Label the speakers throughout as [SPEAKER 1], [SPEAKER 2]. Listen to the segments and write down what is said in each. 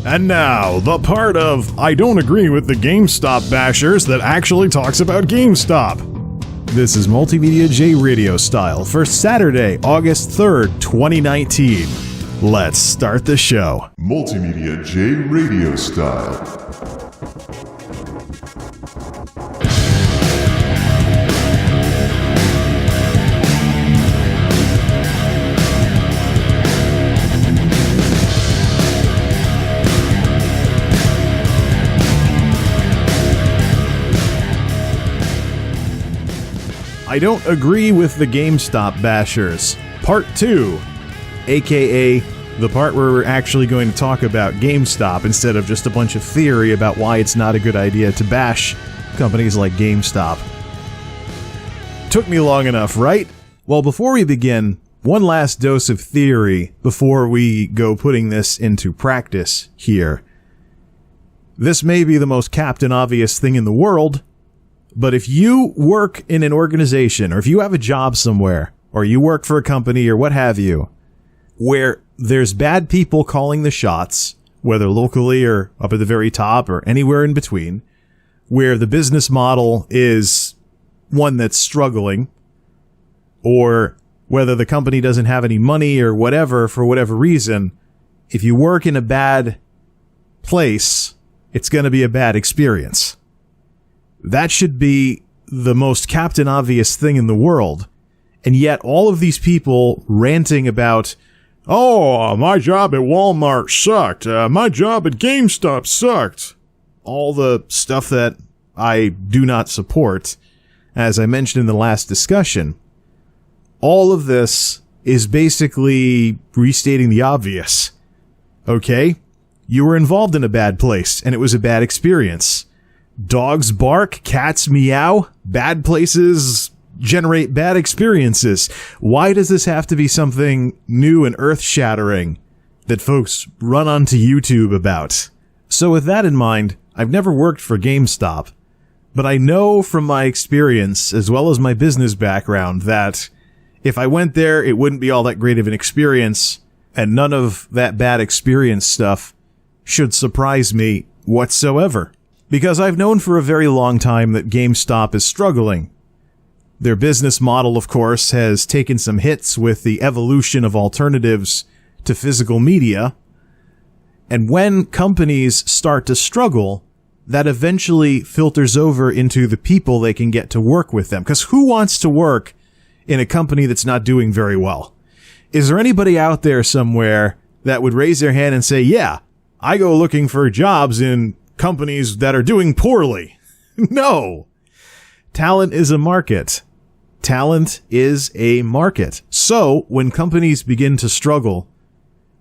[SPEAKER 1] And now, the part of I don't agree with the GameStop bashers that actually talks about GameStop. This is MultimediaJay radio style for Saturday, August 3rd, 2019. Let's start the show.
[SPEAKER 2] MultimediaJay radio style.
[SPEAKER 1] I don't agree with the GameStop bashers. Part 2, aka the part where we're actually going to talk about GameStop instead of just a bunch of theory about why it's not a good idea to bash companies like GameStop. Took me long enough, right? Well, before we begin, one last dose of theory before we go putting this into practice here. This may be the most Captain Obvious thing in the world, but if you work in an organization, or if you have a job somewhere, or you work for a company, or what have you, where there's bad people calling the shots, whether locally or up at the very top or anywhere in between, where the business model is one that's struggling, or whether the company doesn't have any money or whatever, for whatever reason, if you work in a bad place, it's going to be a bad experience. That should be the most Captain Obvious thing in the world. And yet all of these people ranting about, oh, my job at Walmart sucked. My job at GameStop sucked. All the stuff that I do not support, as I mentioned in the last discussion. All of this is basically restating the obvious. Okay? You were involved in a bad place, and it was a bad experience. Dogs bark, cats meow, bad places generate bad experiences. Why does this have to be something new and earth-shattering that folks run onto YouTube about? So with that in mind, I've never worked for GameStop, but I know from my experience, as well as my business background, that if I went there, it wouldn't be all that great of an experience, and none of that bad experience stuff should surprise me whatsoever. Because I've known for a very long time that GameStop is struggling. Their business model, of course, has taken some hits with the evolution of alternatives to physical media. And when companies start to struggle, that eventually filters over into the people they can get to work with them. Because who wants to work in a company that's not doing very well? Is there anybody out there somewhere that would raise their hand and say, yeah, I go looking for jobs in companies that are doing poorly? No. Talent is a market. Talent is a market. So when companies begin to struggle,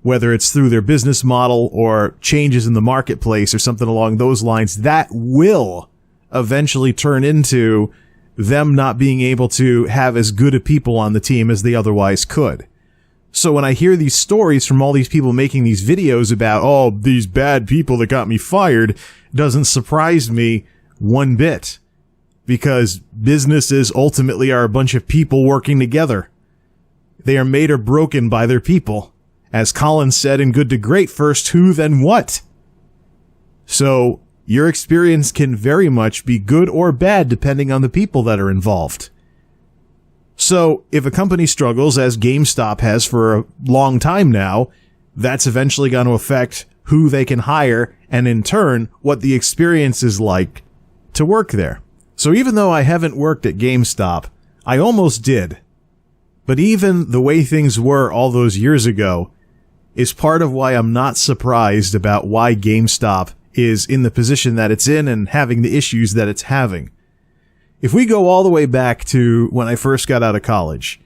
[SPEAKER 1] whether it's through their business model or changes in the marketplace or something along those lines, that will eventually turn into them not being able to have as good a people on the team as they otherwise could. So when I hear these stories from all these people making these videos about, oh, these bad people that got me fired, it doesn't surprise me one bit. Because businesses ultimately are a bunch of people working together. They are made or broken by their people. As Colin said in Good to Great, first who, then what? So your experience can very much be good or bad depending on the people that are involved. So, if a company struggles, as GameStop has for a long time now, that's eventually going to affect who they can hire, and in turn, what the experience is like to work there. So even though I haven't worked at GameStop, I almost did. But even the way things were all those years ago is part of why I'm not surprised about why GameStop is in the position that it's in and having the issues that it's having. If we go all the way back to when I first got out of college,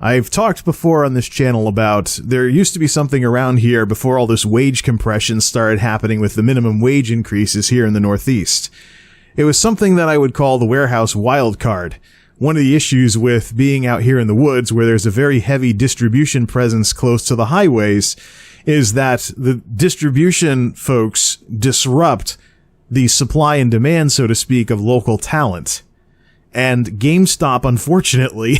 [SPEAKER 1] I've talked before on this channel about there used to be something around here before all this wage compression started happening with the minimum wage increases here in the Northeast. It was something that I would call the warehouse wildcard. One of the issues with being out here in the woods where there's a very heavy distribution presence close to the highways is that the distribution folks disrupt the supply and demand, so to speak, of local talent. And GameStop, unfortunately,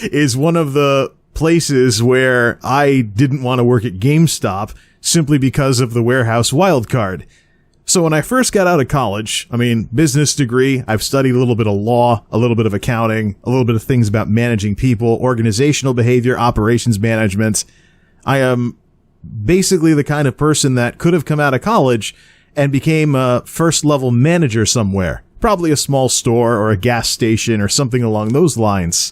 [SPEAKER 1] is one of the places where I didn't want to work at GameStop simply because of the warehouse wildcard. So when I first got out of college, business degree, I've studied a little bit of law, a little bit of accounting, a little bit of things about managing people, organizational behavior, operations management. I am basically the kind of person that could have come out of college and became a first-level manager somewhere, probably a small store or a gas station or something along those lines.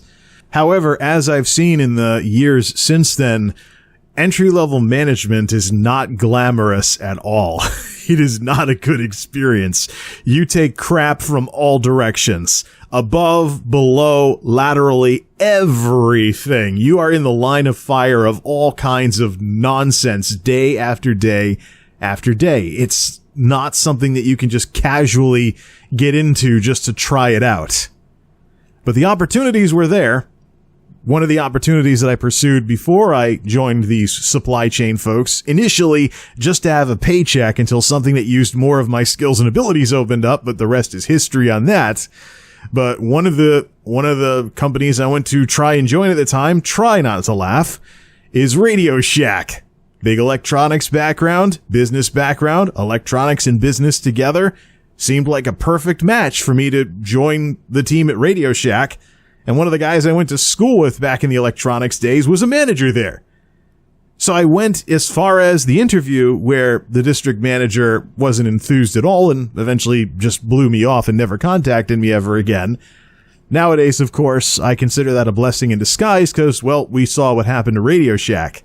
[SPEAKER 1] However, as I've seen in the years since then, entry-level management is not glamorous at all. It is not a good experience. You take crap from all directions. Above, below, laterally, everything. You are in the line of fire of all kinds of nonsense day after day after day. It's not something that you can just casually get into just to try it out. But the opportunities were there. One of the opportunities that I pursued before I joined these supply chain folks, initially just to have a paycheck until something that used more of my skills and abilities opened up, but the rest is history on that. But one of the companies I went to try and join at the time, try not to laugh, is Radio Shack. Big electronics background, business background, electronics and business together. Seemed like a perfect match for me to join the team at Radio Shack. And one of the guys I went to school with back in the electronics days was a manager there. So I went as far as the interview where the district manager wasn't enthused at all and eventually just blew me off and never contacted me ever again. Nowadays, of course, I consider that a blessing in disguise because, well, we saw what happened to Radio Shack.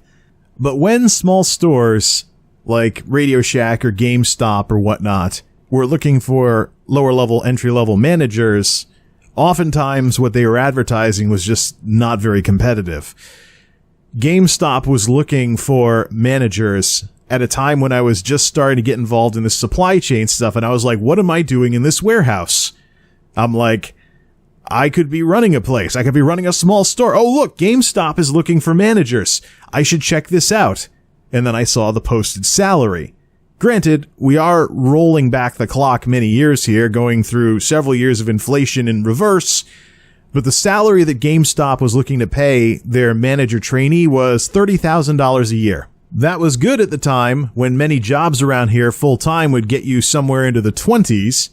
[SPEAKER 1] But when small stores like Radio Shack or GameStop or whatnot were looking for lower-level, entry-level managers, oftentimes what they were advertising was just not very competitive. GameStop was looking for managers at a time when I was just starting to get involved in the supply chain stuff, and I was like, what am I doing in this warehouse? I'm like, I could be running a place. I could be running a small store. Oh, look, GameStop is looking for managers. I should check this out. And then I saw the posted salary. Granted, we are rolling back the clock many years here, going through several years of inflation in reverse, but the salary that GameStop was looking to pay their manager trainee was $30,000 a year. That was good at the time, when many jobs around here full-time would get you somewhere into the 20s,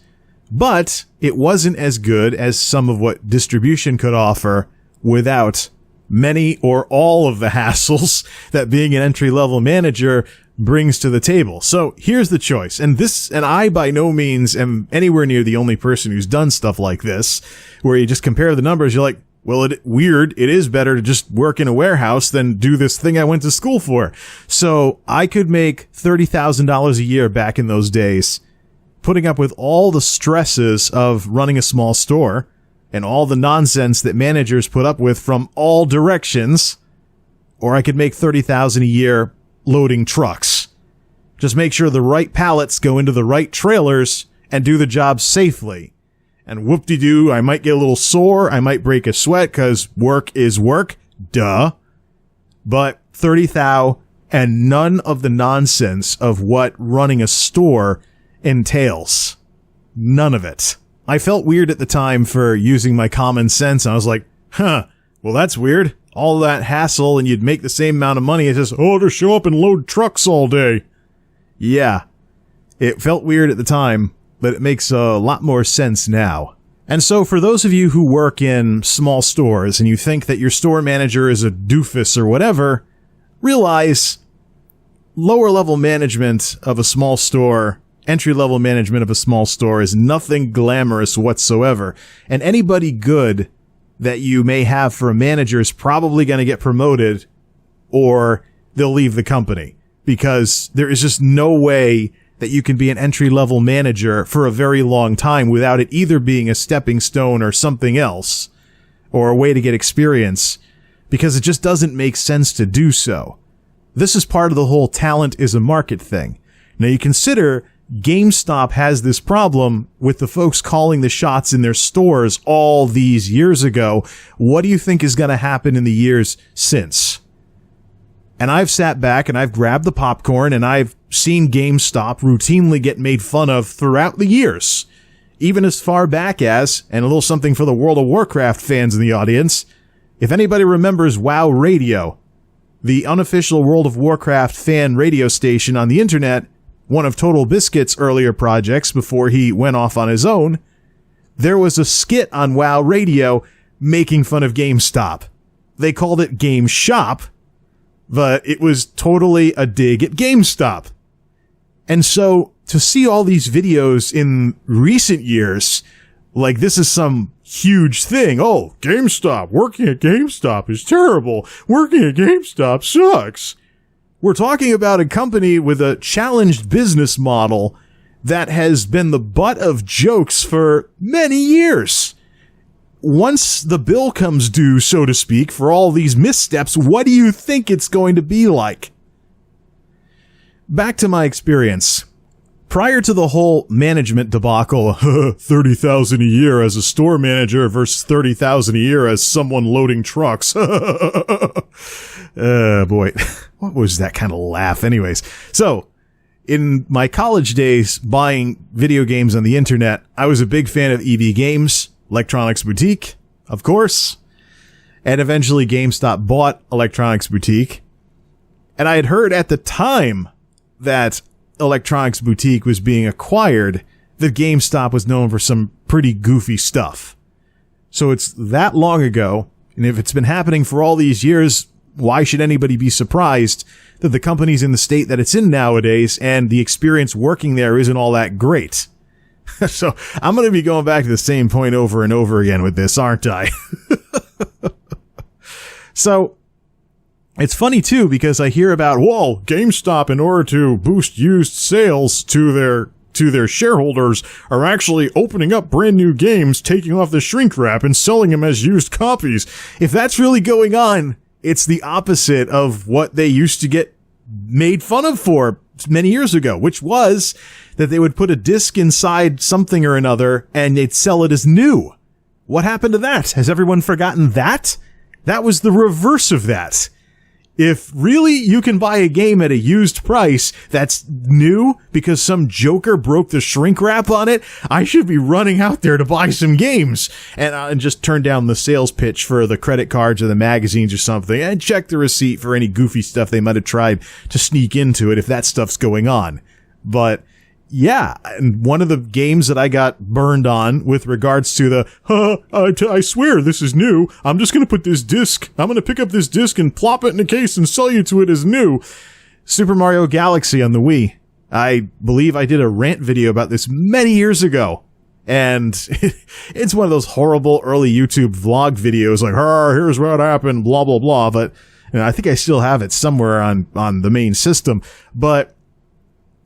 [SPEAKER 1] but it wasn't as good as some of what distribution could offer without many or all of the hassles that being an entry-level manager brings to the table. So here's the choice. And I by no means am anywhere near the only person who's done stuff like this, where you just compare the numbers. You're like, well, it is better to just work in a warehouse than do this thing I went to school for. So I could make $30,000 a year back in those days, putting up with all the stresses of running a small store and all the nonsense that managers put up with from all directions, or I could make $30,000 a year loading trucks. Just make sure the right pallets go into the right trailers and do the job safely. And whoop-de-doo, I might get a little sore, I might break a sweat, because work is work, duh. But $30,000 and none of the nonsense of what running a store entails. None of it. I felt weird at the time for using my common sense. I was like, well, that's weird. All that hassle and you'd make the same amount of money. It's just, just show up and load trucks all day. Yeah, it felt weird at the time, but it makes a lot more sense now. And so for those of you who work in small stores and you think that your store manager is a doofus or whatever, realize lower level management of a small store, entry-level management of a small store is nothing glamorous whatsoever. And anybody good that you may have for a manager is probably going to get promoted or they'll leave the company, because there is just no way that you can be an entry-level manager for a very long time without it either being a stepping stone or something else, or a way to get experience, because it just doesn't make sense to do so. This is part of the whole talent is a market thing. Now you consider GameStop has this problem with the folks calling the shots in their stores all these years ago. What do you think is going to happen in the years since? And I've sat back and I've grabbed the popcorn and I've seen GameStop routinely get made fun of throughout the years. Even as far back as, and a little something for the World of Warcraft fans in the audience, if anybody remembers WoW Radio, the unofficial World of Warcraft fan radio station on the internet, one of Total Biscuit's earlier projects before he went off on his own, there was a skit on WoW Radio making fun of GameStop. They called it Game Shop, but it was totally a dig at GameStop. And so, to see all these videos in recent years, like this is some huge thing. Oh, GameStop, working at GameStop is terrible. Working at GameStop sucks. We're talking about a company with a challenged business model that has been the butt of jokes for many years. Once the bill comes due, so to speak, for all these missteps, what do you think it's going to be like? Back to my experience. Prior to the whole management debacle, $30,000 a year as a store manager versus $30,000 a year as someone loading trucks. Boy, what was that kind of laugh? Anyways, so in my college days buying video games on the internet, I was a big fan of EB Games, Electronics Boutique, of course, and eventually GameStop bought Electronics Boutique. And I had heard at the time that Electronics Boutique was being acquired, that GameStop was known for some pretty goofy stuff. So it's that long ago, and if it's been happening for all these years, why should anybody be surprised that the company's in the state that it's in nowadays and the experience working there isn't all that great? So I'm going to be going back to the same point over and over again with this, aren't I? So it's funny, too, because I hear about, whoa, GameStop, in order to boost used sales to their shareholders, are actually opening up brand new games, taking off the shrink wrap, and selling them as used copies. If that's really going on, it's the opposite of what they used to get made fun of for many years ago, which was that they would put a disc inside something or another, and they'd sell it as new. What happened to that? Has everyone forgotten that? That was the reverse of that. If really you can buy a game at a used price that's new because some joker broke the shrink wrap on it, I should be running out there to buy some games and just turn down the sales pitch for the credit cards or the magazines or something and check the receipt for any goofy stuff they might have tried to sneak into it if that stuff's going on. But yeah, and one of the games that I got burned on with regards to the, I swear this is new. I'm just going to put this disc, I'm going to pick up this disc and plop it in a case and sell you to it as new. Super Mario Galaxy on the Wii. I believe I did a rant video about this many years ago. And it's one of those horrible early YouTube vlog videos like, here's what happened, blah, blah, blah. But I think I still have it somewhere on the main system. But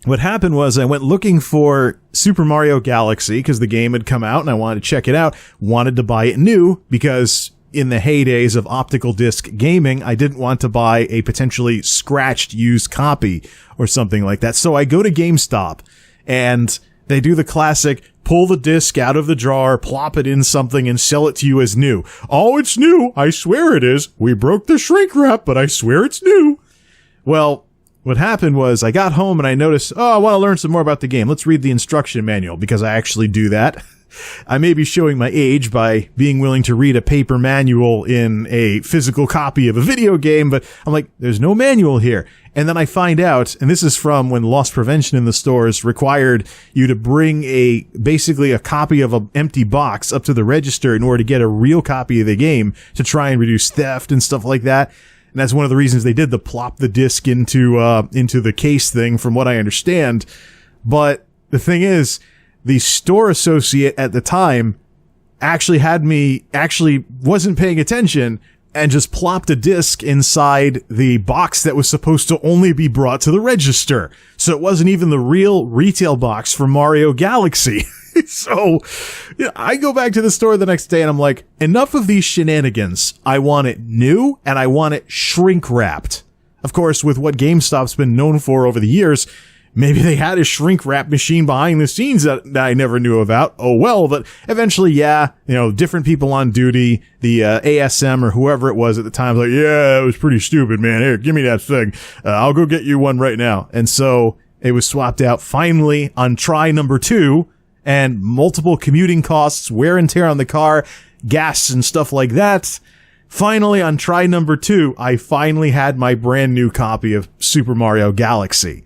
[SPEAKER 1] what happened was I went looking for Super Mario Galaxy because the game had come out and I wanted to check it out. Wanted to buy it new because in the heydays of optical disc gaming, I didn't want to buy a potentially scratched used copy or something like that. So I go to GameStop and they do the classic pull the disc out of the drawer, plop it in something and sell it to you as new. Oh, it's new. I swear it is. We broke the shrink wrap, but I swear it's new. Well, what happened was I got home and I noticed, I want to learn some more about the game. Let's read the instruction manual because I actually do that. I may be showing my age by being willing to read a paper manual in a physical copy of a video game, but I'm like, there's no manual here. And then I find out, and this is from when loss prevention in the stores required you to bring basically a copy of an empty box up to the register in order to get a real copy of the game to try and reduce theft and stuff like that. And that's one of the reasons they did the plop the disc into the case thing, from what I understand. But the thing is, the store associate at the time actually wasn't paying attention and just plopped a disc inside the box that was supposed to only be brought to the register. So it wasn't even the real retail box for Mario Galaxy. So I go back to the store the next day and I'm like, enough of these shenanigans. I want it new and I want it shrink wrapped. Of course, with what GameStop's been known for over the years, maybe they had a shrink wrap machine behind the scenes that I never knew about. Oh well, but eventually, different people on duty, the ASM or whoever it was at the time, was like, yeah, it was pretty stupid, man. Here, give me that thing. I'll go get you one right now. And so it was swapped out finally on try number 2. And multiple commuting costs, wear and tear on the car, gas and stuff like that. Finally, on try number 2, I finally had my brand new copy of Super Mario Galaxy.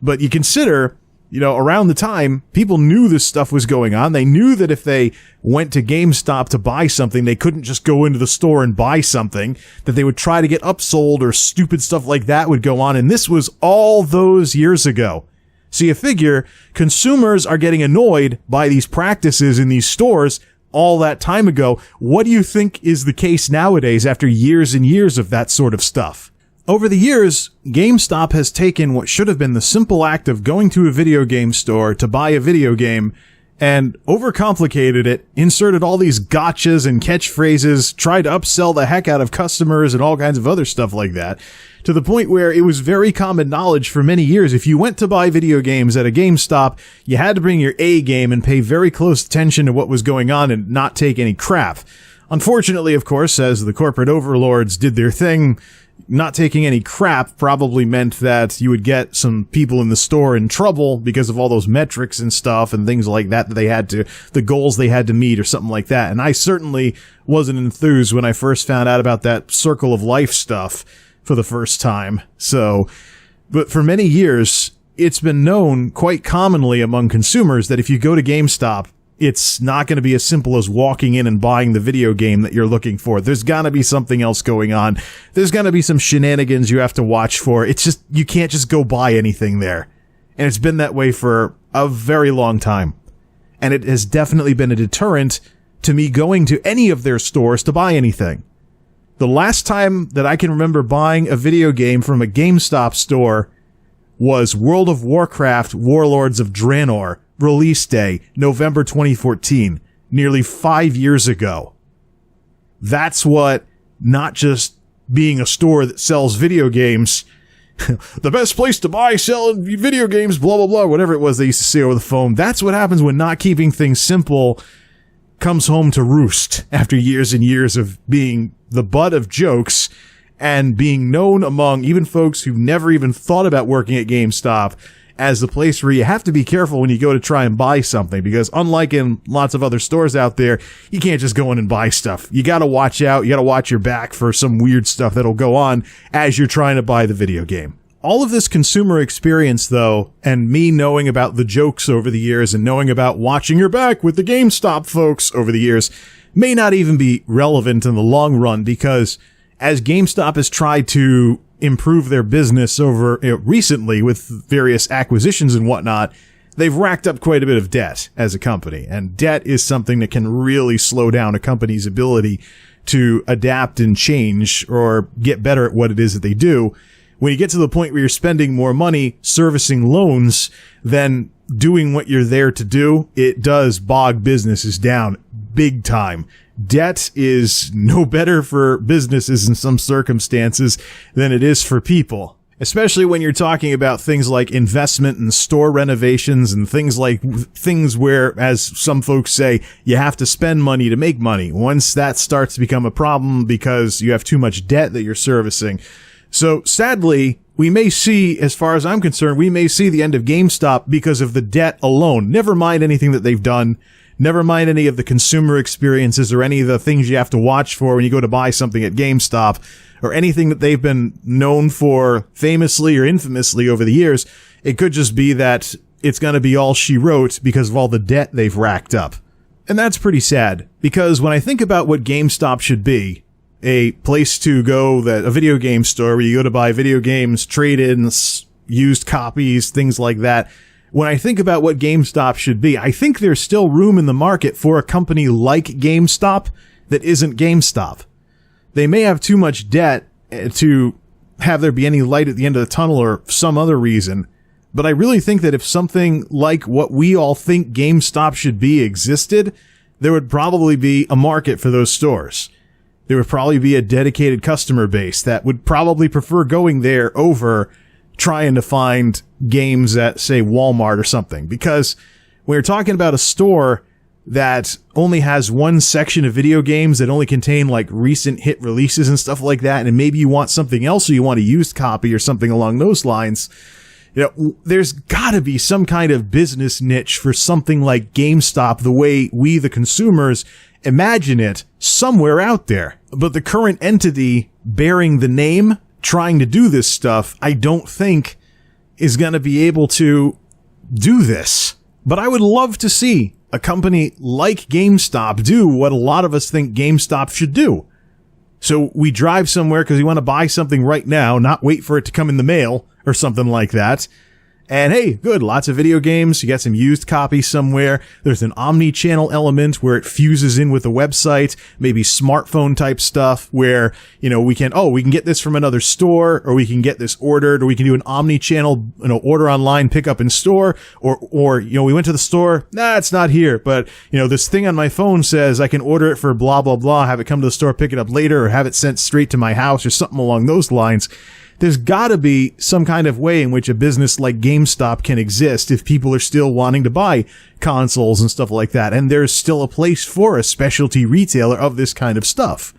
[SPEAKER 1] But you consider, around the time, people knew this stuff was going on. They knew that if they went to GameStop to buy something, they couldn't just go into the store and buy something, that they would try to get upsold or stupid stuff like that would go on. And this was all those years ago. So you figure consumers are getting annoyed by these practices in these stores all that time ago. What do you think is the case nowadays after years and years of that sort of stuff? Over the years, GameStop has taken what should have been the simple act of going to a video game store to buy a video game and overcomplicated it, inserted all these gotchas and catchphrases, tried to upsell the heck out of customers and all kinds of other stuff like that, to the point where it was very common knowledge for many years. If you went to buy video games at a GameStop, you had to bring your A game and pay very close attention to what was going on and not take any crap. Unfortunately, of course, as the corporate overlords did their thing, not taking any crap probably meant that you would get some people in the store in trouble because of all those metrics and stuff and things like that the goals they had to meet or something like that. And I certainly wasn't enthused when I first found out about that circle of life stuff for the first time. But for many years, it's been known quite commonly among consumers that if you go to GameStop, it's not going to be as simple as walking in and buying the video game that you're looking for. There's got to be something else going on. There's going to be some shenanigans you have to watch for. It's just, you can't just go buy anything there. And it's been that way for a very long time. And it has definitely been a deterrent to me going to any of their stores to buy anything. The last time that I can remember buying a video game from a GameStop store was World of Warcraft Warlords of Draenor, release day, November 2014, nearly 5 years ago. That's what not just being a store that sells video games, the best place to buy, sell video games, blah, blah, blah, whatever it was they used to say over the phone. That's what happens when not keeping things simple comes home to roost after years and years of being the butt of jokes and being known among even folks who've never even thought about working at GameStop as the place where you have to be careful when you go to try and buy something, because unlike in lots of other stores out there, you can't just go in and buy stuff. You gotta watch out, you gotta watch your back for some weird stuff that'll go on as you're trying to buy the video game. All of this consumer experience, though, and me knowing about the jokes over the years and knowing about watching your back with the GameStop folks over the years, may not even be relevant in the long run, because as GameStop has tried to improve their business over recently with various acquisitions and whatnot, they've racked up quite a bit of debt as a company. And debt is something that can really slow down a company's ability to adapt and change or get better at what it is that they do. When you get to the point where you're spending more money servicing loans than doing what you're there to do, it does bog businesses down big time. Debt is no better for businesses in some circumstances than it is for people, especially when you're talking about things like investment and store renovations and things where, as some folks say, you have to spend money to make money. Once that starts to become a problem because you have too much debt that you're servicing. So sadly, we may see, as far as I'm concerned, we may see the end of GameStop because of the debt alone. Never mind anything that they've done. Never mind any of the consumer experiences or any of the things you have to watch for when you go to buy something at GameStop, or anything that they've been known for famously or infamously over the years. It could just be that it's going to be all she wrote because of all the debt they've racked up. And that's pretty sad, because when I think about what GameStop should be, a place to go, a video game store where you go to buy video games, trade-ins, used copies, things like that. When I think about what GameStop should be, I think there's still room in the market for a company like GameStop that isn't GameStop. They may have too much debt to have there be any light at the end of the tunnel or some other reason, but I really think that if something like what we all think GameStop should be existed, there would probably be a market for those stores. There would probably be a dedicated customer base that would probably prefer going there over trying to find games at, say, Walmart or something. Because when you're talking about a store that only has one section of video games that only contain like recent hit releases and stuff like that, and maybe you want something else or you want a used copy or something along those lines, There's got to be some kind of business niche for something like GameStop the way we, the consumers, imagine it somewhere out there. But the current entity bearing the name, trying to do this stuff, I don't think is going to be able to do this. But I would love to see a company like GameStop do what a lot of us think GameStop should do. So we drive somewhere because we want to buy something right now, not wait for it to come in the mail or something like that. And hey, good, lots of video games. You got some used copies somewhere. There's an omni-channel element where it fuses in with the website, maybe smartphone type stuff where, we can get this from another store, or we can get this ordered, or we can do an omni-channel, order online, pick up in store, or we went to the store, it's not here, but, this thing on my phone says I can order it for blah, blah, blah, have it come to the store, pick it up later, or have it sent straight to my house, or something along those lines. There's gotta be some kind of way in which a business like GameStop can exist if people are still wanting to buy consoles and stuff like that. And there's still a place for a specialty retailer of this kind of stuff.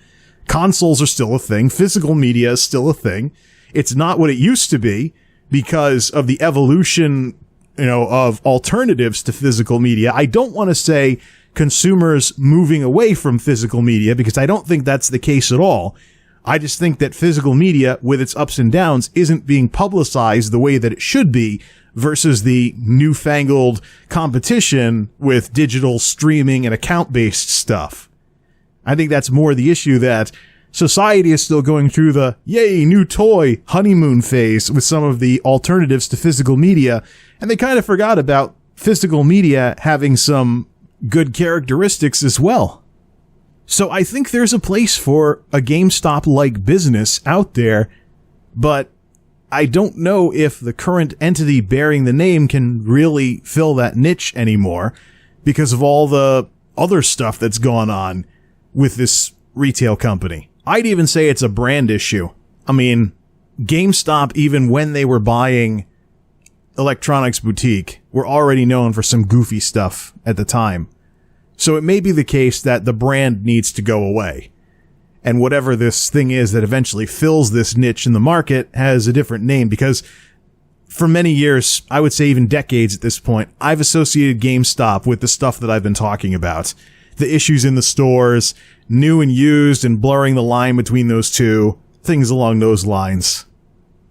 [SPEAKER 1] Consoles are still a thing. Physical media is still a thing. It's not what it used to be because of the evolution, of alternatives to physical media. I don't want to say consumers moving away from physical media because I don't think that's the case at all. I just think that physical media, with its ups and downs, isn't being publicized the way that it should be versus the newfangled competition with digital streaming and account-based stuff. I think that's more the issue, that society is still going through the yay, new toy honeymoon phase with some of the alternatives to physical media, and they kind of forgot about physical media having some good characteristics as well. So I think there's a place for a GameStop-like business out there, but I don't know if the current entity bearing the name can really fill that niche anymore because of all the other stuff that's gone on with this retail company. I'd even say it's a brand issue. I mean, GameStop, even when they were buying Electronics Boutique, were already known for some goofy stuff at the time. So it may be the case that the brand needs to go away. And whatever this thing is that eventually fills this niche in the market has a different name, because for many years, I would say even decades at this point, I've associated GameStop with the stuff that I've been talking about. The issues in the stores, new and used, and blurring the line between those two, things along those lines.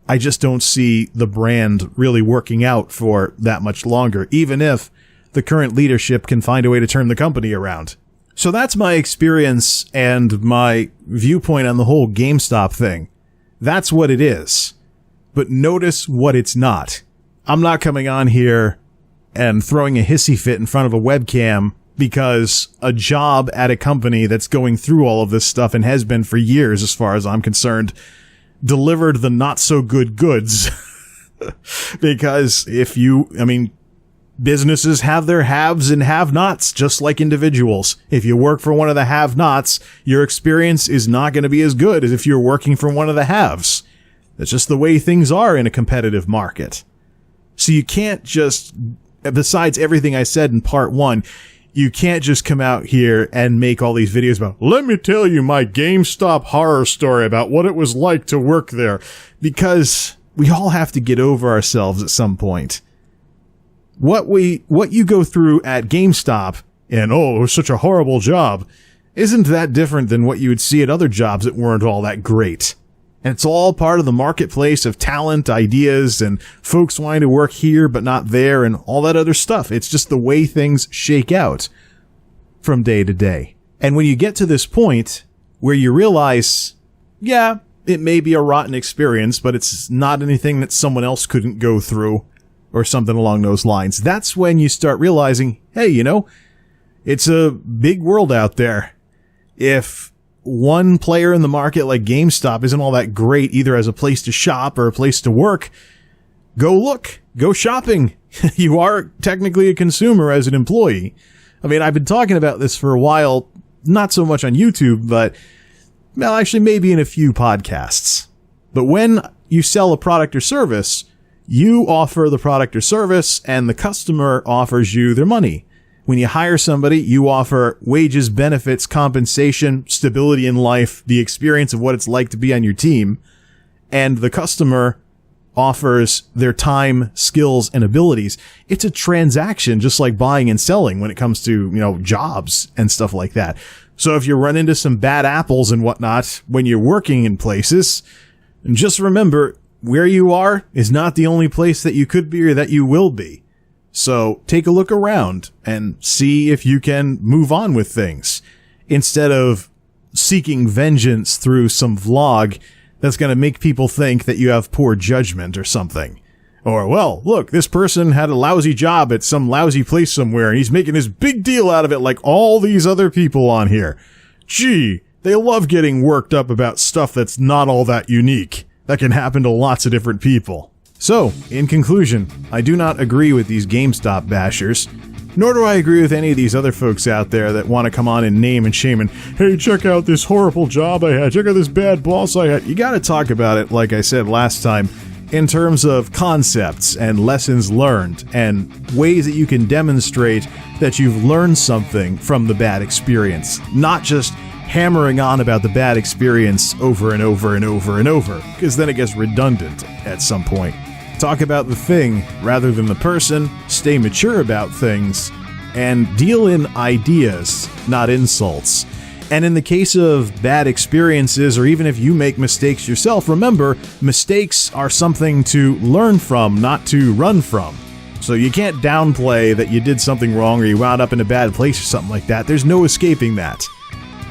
[SPEAKER 1] I just don't see the brand really working out for that much longer, even if the current leadership can find a way to turn the company around. So that's my experience and my viewpoint on the whole GameStop thing. That's what it is. But notice what it's not. I'm not coming on here and throwing a hissy fit in front of a webcam because a job at a company that's going through all of this stuff and has been for years, as far as I'm concerned, delivered the not so good goods. Because businesses have their haves and have-nots, just like individuals. If you work for one of the have-nots, your experience is not going to be as good as if you're working for one of the haves. That's just the way things are in a competitive market. So you can't just, besides everything I said in part one, you can't just come out here and make all these videos about, let me tell you my GameStop horror story about what it was like to work there. Because we all have to get over ourselves at some point. What you go through at GameStop, and it was such a horrible job, isn't that different than what you would see at other jobs that weren't all that great. And it's all part of the marketplace of talent, ideas, and folks wanting to work here but not there, and all that other stuff. It's just the way things shake out from day to day. And when you get to this point where you realize, yeah, it may be a rotten experience, but it's not anything that someone else couldn't go through, or something along those lines. That's when you start realizing, hey, it's a big world out there. If one player in the market like GameStop isn't all that great, either as a place to shop or a place to work, go shopping. You are technically a consumer as an employee. I mean, I've been talking about this for a while, not so much on YouTube, but, well, actually maybe in a few podcasts. But when you sell a product or service, you offer the product or service, and the customer offers you their money. When you hire somebody, you offer wages, benefits, compensation, stability in life, the experience of what it's like to be on your team, and the customer offers their time, skills, and abilities. It's a transaction, just like buying and selling when it comes to, jobs and stuff like that. So if you run into some bad apples and whatnot when you're working in places, just remember, where you are is not the only place that you could be or that you will be. So take a look around and see if you can move on with things instead of seeking vengeance through some vlog that's going to make people think that you have poor judgment or something. Or, well, look, this person had a lousy job at some lousy place somewhere and he's making this big deal out of it like all these other people on here. Gee, they love getting worked up about stuff that's not all that unique. That can happen to lots of different people. So, in conclusion, I do not agree with these GameStop bashers, nor do I agree with any of these other folks out there that want to come on and name and shame and, hey, check out this horrible job I had, check out this bad boss I had. You gotta talk about it, like I said last time, in terms of concepts and lessons learned and ways that you can demonstrate that you've learned something from the bad experience, not just hammering on about the bad experience over and over and over and over, because then it gets redundant at some point. Talk about the thing rather than the person, stay mature about things, and deal in ideas, not insults. And in the case of bad experiences, or even if you make mistakes yourself, remember, mistakes are something to learn from, not to run from. So you can't downplay that you did something wrong or you wound up in a bad place or something like that. There's no escaping that.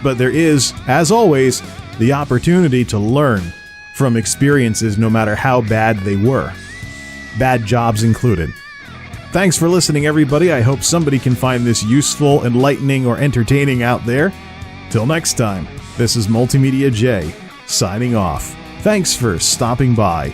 [SPEAKER 1] But there is, as always, the opportunity to learn from experiences no matter how bad they were. Bad jobs included. Thanks for listening, everybody. I hope somebody can find this useful, enlightening, or entertaining out there. Till next time, this is MultimediaJay, signing off. Thanks for stopping by.